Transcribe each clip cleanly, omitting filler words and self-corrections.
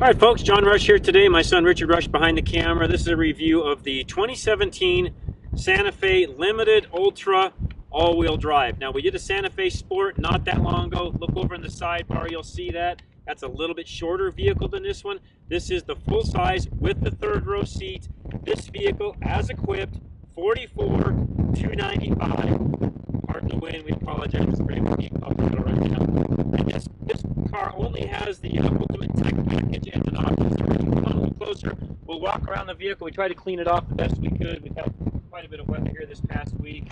All right, folks, John Rush here today. My son Richard Rush behind the camera. This is a review of the 2017 Santa Fe Limited Ultra all-wheel drive. Now, we did a Santa Fe Sport not that long ago. Look over in the sidebar, you'll see that. That's a little bit shorter vehicle than this one. This is the full size with the third row seat. This vehicle, as equipped, $44,295. Pardon the wind, we apologize. It's pretty being popular right now. And this car only has the ultimate tech package engine options. So we're going to come a little closer. We'll walk around the vehicle. We tried to clean it off the best we could. We've had quite a bit of weather here this past week.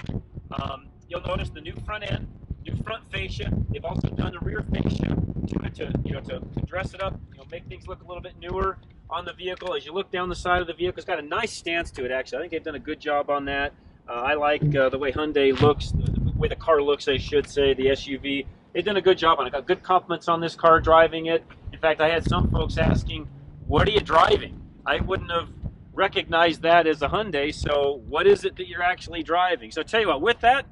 You'll notice the new front end, new front fascia. They've also done the rear fascia to dress it up, make things look a little bit newer on the vehicle. As you look down the side of the vehicle, it's got a nice stance to it. Actually, I think they've done a good job on that. I like the way Hyundai looks, the way the car looks, I should say, the SUV. They've done a good job on it. Got good compliments on this car driving it. In fact, I had some folks asking, "What are you driving?" I wouldn't have recognized that as a Hyundai. So, what is it that you're actually driving? So, I'll tell you what. With that,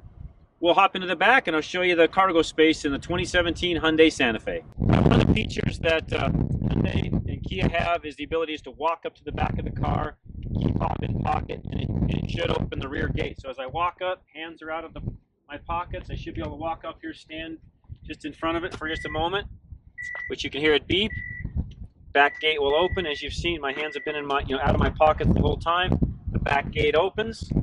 we'll hop into the back and I'll show you the cargo space in the 2017 Hyundai Santa Fe. One of the features that Hyundai and Kia have is the ability to walk up to the back of the car, key fob in pocket, and it should open the rear gate. So as I walk up, hands are out of my pockets. I should be able to walk up here, stand just in front of it for just a moment, which you can hear it beep. Back gate will open. As you've seen, my hands have been in out of my pockets the whole time. The back gate opens,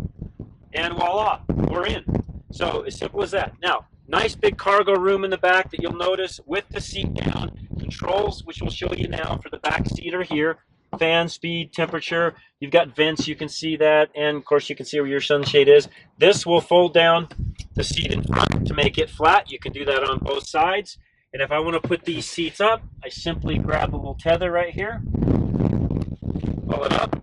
and voila, we're in. So as simple as that. Now, nice big cargo room in the back that you'll notice with the seat down. Controls, which we'll show you now for the back seat, are here. Fan, speed, temperature. You've got vents, you can see that. And of course you can see where your sunshade is. This will fold down the seat in front to make it flat. You can do that on both sides. And if I want to put these seats up, I simply grab a little tether right here. Pull it up.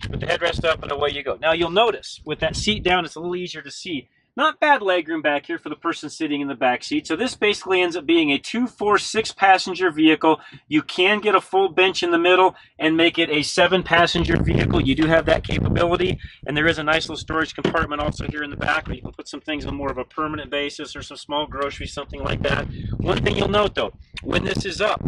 Put the headrest up and away you go. Now you'll notice with that seat down, it's a little easier to see. Not bad legroom back here for the person sitting in the back seat. So this basically ends up being a 2-4-6 passenger vehicle. You can get a full bench in the middle and make it a 7-passenger vehicle. You do have that capability. And there is a nice little storage compartment also here in the back where you can put some things on more of a permanent basis or some small groceries, something like that. One thing you'll note though, when this is up,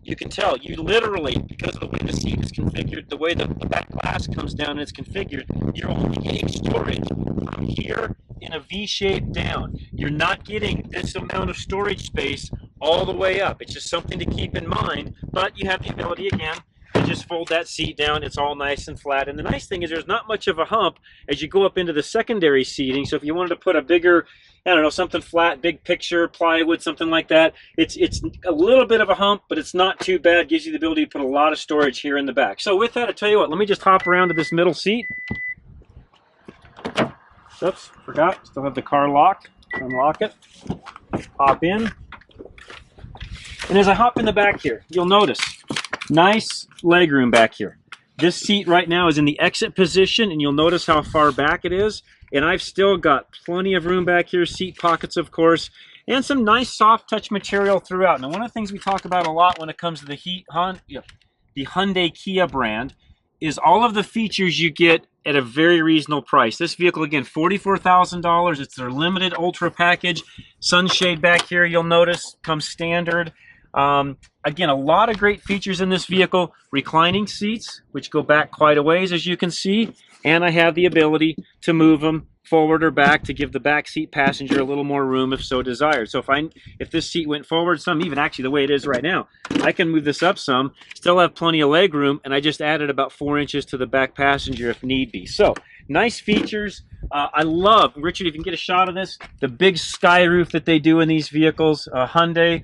you can tell you literally, because of the way the seat is configured, the way the back glass comes down and it's configured, you're only getting storage from here in a V shape down. You're not getting this amount of storage space all the way up. It's just something to keep in mind, but you have the ability again to just fold that seat down. It's all nice and flat. And the nice thing is there's not much of a hump as you go up into the secondary seating. So if you wanted to put a bigger, I don't know, something flat, big picture, plywood, something like that, it's a little bit of a hump, but it's not too bad. Gives you the ability to put a lot of storage here in the back. So with that, I tell you what, let me just hop around to this middle seat. Oops, forgot. Still have the car locked. Unlock it. Hop in. And as I hop in the back here, you'll notice nice legroom back here. This seat right now is in the exit position, and you'll notice how far back it is. And I've still got plenty of room back here, seat pockets, of course, and some nice soft touch material throughout. Now, one of the things we talk about a lot when it comes to the Hyundai Kia brand is all of the features you get at a very reasonable price. This vehicle, again, $44,000. It's their limited ultra package. Sunshade back here, you'll notice, comes standard. Again, a lot of great features in this vehicle. Reclining seats, which go back quite a ways, as you can see. And I have the ability to move them forward or back to give the back seat passenger a little more room if so desired. So if this seat went forward some, even actually the way it is right now, I can move this up some, still have plenty of leg room, and I just added about 4 inches to the back passenger if need be. So nice features. I love, Richard, if you can get a shot of this, the big sky roof that they do in these vehicles. Hyundai,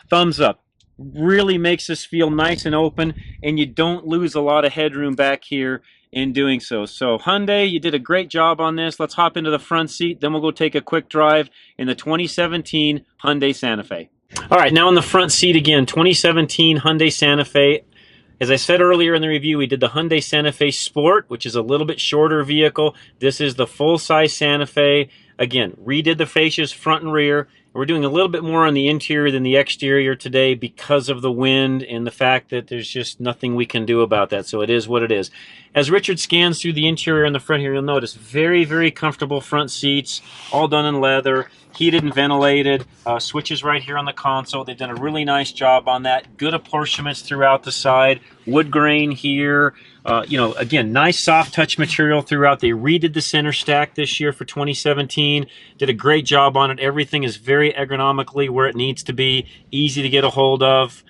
thumbs up. Really makes this feel nice and open, and you don't lose a lot of headroom back here in doing so. So Hyundai, you did a great job on this. Let's hop into the front seat, then we'll go take a quick drive in the 2017 Hyundai Santa Fe. All right, now in the front seat again, 2017 Hyundai Santa Fe. As I said earlier in the review, we did the Hyundai Santa Fe Sport, which is a little bit shorter vehicle. This is the full-size Santa Fe. Again, redid the fascias front and rear, We're doing a little bit more on the interior than the exterior today because of the wind and the fact that there's just nothing we can do about that. So it is what it is. As Richard scans through the interior in the front here, you'll notice very, very comfortable front seats, all done in leather, heated and ventilated, switches right here on the console. They've done a really nice job on that. Good apportionments throughout the side, wood grain here. You know, again, nice soft touch material throughout. They redid the center stack this year for 2017. Did a great job on it. Everything is very ergonomically where it needs to be, easy to get a hold of,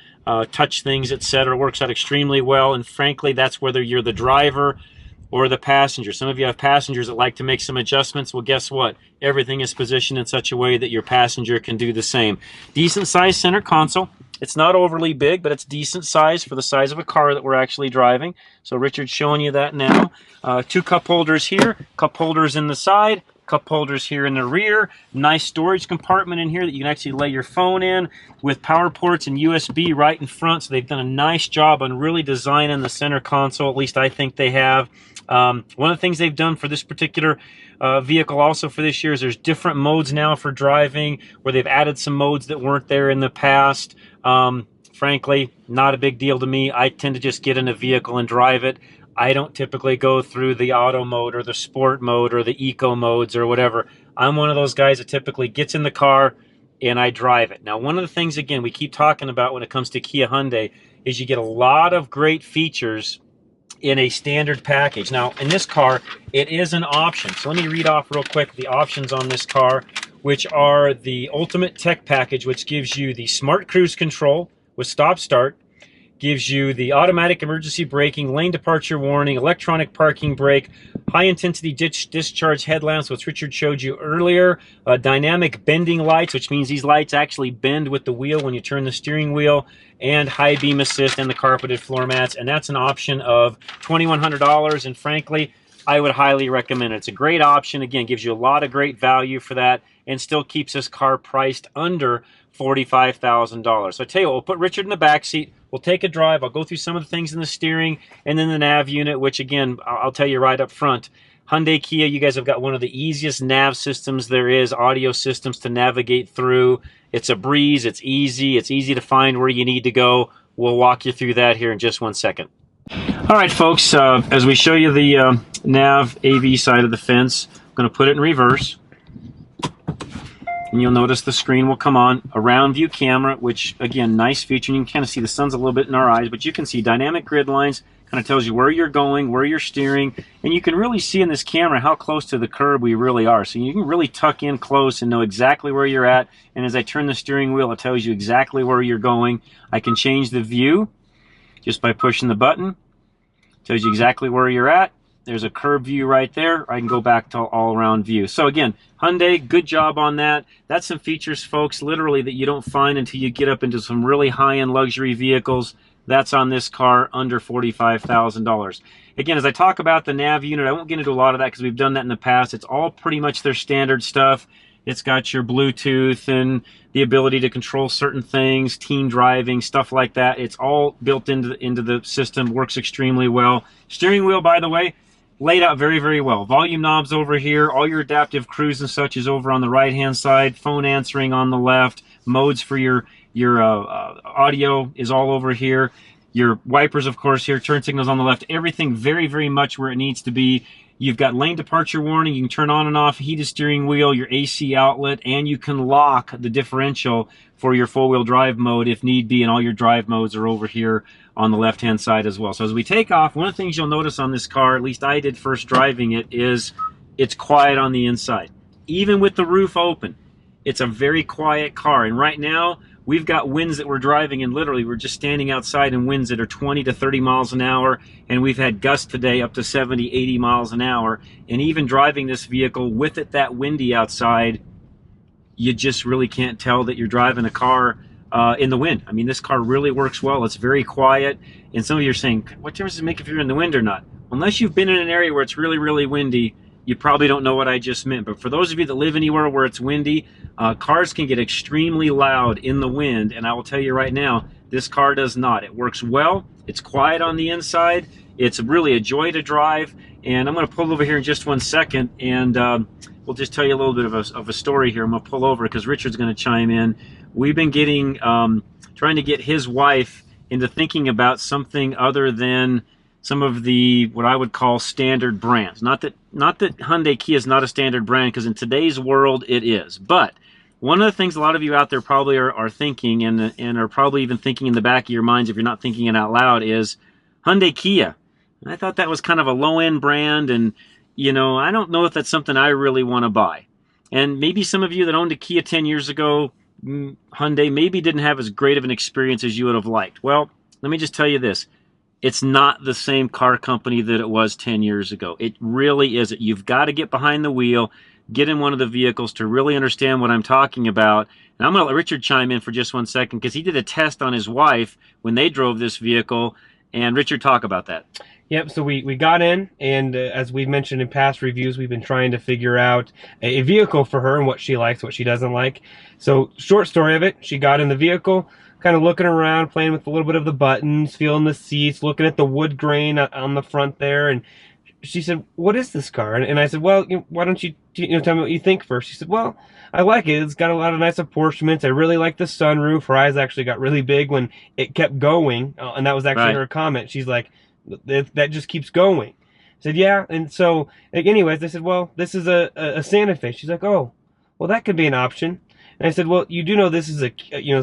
touch things, etc. Works out extremely well. And frankly, that's whether you're the driver or the passenger. Some of you have passengers that like to make some adjustments. Well, guess what? Everything is positioned in such a way that your passenger can do the same. Decent sized center console. It's not overly big, but it's decent size for the size of a car that we're actually driving. So Richard's showing you that now. 2 cup holders here, cup holders in the side, cup holders here in the rear. Nice storage compartment in here that you can actually lay your phone in with power ports and USB right in front. So they've done a nice job on really designing the center console. At least I think they have. One of the things they've done for this particular vehicle also for this year is there's different modes now for driving where they've added some modes that weren't there in the past. Frankly, not a big deal to me. I tend to just get in a vehicle and drive it. I don't typically go through the auto mode or the sport mode or the eco modes or whatever. I'm one of those guys that typically gets in the car and I drive it. Now, one of the things, again, we keep talking about when it comes to Kia Hyundai is you get a lot of great features in a standard package. Now, in this car, it is an option. So let me read off real quick the options on this car, which are the Ultimate Tech Package, which gives you the Smart Cruise Control with stop-start, gives you the automatic emergency braking, lane departure warning, electronic parking brake, high-intensity discharge headlamps, which Richard showed you earlier, dynamic bending lights, which means these lights actually bend with the wheel when you turn the steering wheel, and high beam assist and the carpeted floor mats. And that's an option of $2,100, and frankly, I would highly recommend it. It's a great option. Again, gives you a lot of great value for that and still keeps this car priced under $45,000. So I tell you what, we'll put Richard in the back seat. We'll take a drive. I'll go through some of the things in the steering and then the nav unit, which again, I'll tell you right up front, Hyundai Kia, you guys have got one of the easiest nav systems there is, audio systems to navigate through. It's a breeze. It's easy to find where you need to go. We'll walk you through that here in just 1 second. All right, folks, as we show you the nav AV side of the fence, I'm going to put it in reverse. And you'll notice the screen will come on, a round view camera, which again, nice feature. And you can kind of see the sun's a little bit in our eyes, but you can see dynamic grid lines, kind of tells you where you're going, where you're steering, and you can really see in this camera how close to the curb we really are. So you can really tuck in close and know exactly where you're at. And as I turn the steering wheel, it tells you exactly where you're going. I can change the view just by pushing the button. It tells you exactly where you're at. There's a curb view right there. I can go back to all-around view. So again, Hyundai, good job on that. That's some features, folks, literally that you don't find until you get up into some really high-end luxury vehicles. That's on this car under $45,000. Again, as I talk about the nav unit, I won't get into a lot of that because we've done that in the past. It's all pretty much their standard stuff. It's got your Bluetooth and the ability to control certain things, team driving, stuff like that. It's all built into the system, works extremely well. Steering wheel, by the way, laid out very, very well. Volume knobs over here. All your adaptive cruise and such is over on the right-hand side. Phone answering on the left. Modes for your audio is all over here. Your wipers, of course, here. Turn signals on the left. Everything very, very much where it needs to be. You've got lane departure warning. You can turn on and off heated steering wheel, your AC outlet, and you can lock the differential for your four-wheel drive mode if need be, and all your drive modes are over here on the left-hand side as well. So as we take off, one of the things you'll notice on this car, at least I did first driving it, is it's quiet on the inside. Even with the roof open, it's a very quiet car. And right now, we've got winds that we're driving, and literally we're just standing outside in winds that are 20 to 30 miles an hour, and we've had gusts today up to 70, 80 miles an hour. And even driving this vehicle with it that windy outside, you just really can't tell that you're driving a car in the wind. I mean, this car really works well. It's very quiet. And some of you are saying, what difference does it make if you're in the wind or not? Unless you've been in an area where it's really, really windy, you probably don't know what I just meant. But for those of you that live anywhere where it's windy, cars can get extremely loud in the wind. And I will tell you right now, this car does not. It works well. It's quiet on the inside. It's really a joy to drive. And I'm going to pull over here in just 1 second, and we'll just tell you a little bit of a story here. I'm going to pull over because Richard's going to chime in. We've been getting trying to get his wife into thinking about something other than some of the what I would call standard brands. Not that Hyundai Kia is not a standard brand, because in today's world it is. But one of the things a lot of you out there probably are thinking, and are probably even thinking in the back of your minds if you're not thinking it out loud, is Hyundai Kia. And I thought that was kind of a low-end brand, and I don't know if that's something I really want to buy. And maybe some of you that owned a Kia 10 years ago, Hyundai, maybe didn't have as great of an experience as you would have liked. Well, let me just tell you this. It's not the same car company that it was 10 years ago. It really isn't. You've got to get behind the wheel, get in one of the vehicles to really understand what I'm talking about. And I'm going to let Richard chime in for just 1 second, because he did a test on his wife when they drove this vehicle. And Richard, talk about that. Yep, so we got in, and as we've mentioned in past reviews, we've been trying to figure out a vehicle for her and what she likes, what she doesn't like. So, short story of it, she got in the vehicle, kind of looking around, playing with a little bit of the buttons, feeling the seats, looking at the wood grain on the front there, and she said, "What is this car?" And I said, "Well, why don't you tell me what you think first?" She said, "Well, I like it. It's got a lot of nice apportionments. I really like the sunroof." Her eyes actually got really big when it kept going, and that was actually her comment. She's like, "That just keeps going." I said, "Yeah." And so, anyways, I said, "Well, this is a Santa Fe." She's like, "Oh, well, that could be an option." And I said, "Well, you do know this is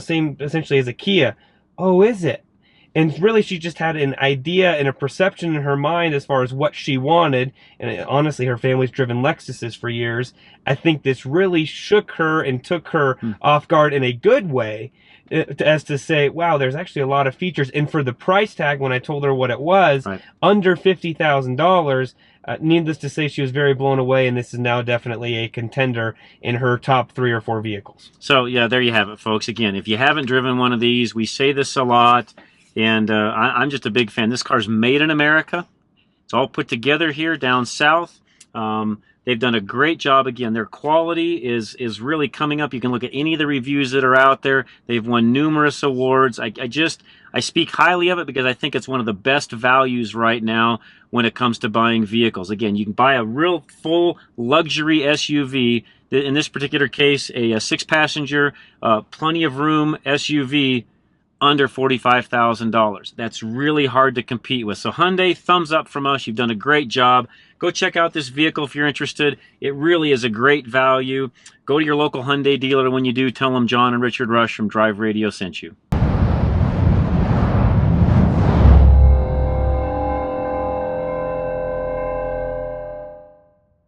same essentially as a Kia." "Oh, is it?" And really, she just had an idea and a perception in her mind as far as what she wanted. And honestly, her family's driven Lexuses for years. I think this really shook her and took her off guard in a good way, as to say, wow, there's actually a lot of features. And for the price tag, when I told her what it was, under $50,000, needless to say, she was very blown away. And this is now definitely a contender in her top 3 or 4 vehicles. So, yeah, there you have it, folks. Again, if you haven't driven one of these, we say this a lot. And I'm just a big fan. This car's made in America. It's all put together here down south. They've done a great job. Again, their quality is really coming up. You can look at any of the reviews that are out there. They've won numerous awards. I speak highly of it because I think it's one of the best values right now when it comes to buying vehicles. Again, you can buy a real full luxury SUV. In this particular case, a 6-passenger, plenty of room SUV, under $45,000. That's really hard to compete with. So Hyundai, thumbs up from us. You've done a great job. Go check out this vehicle if you're interested. It really is a great value. Go to your local Hyundai dealer. When you do, tell them John and Richard Rush from Drive Radio sent you.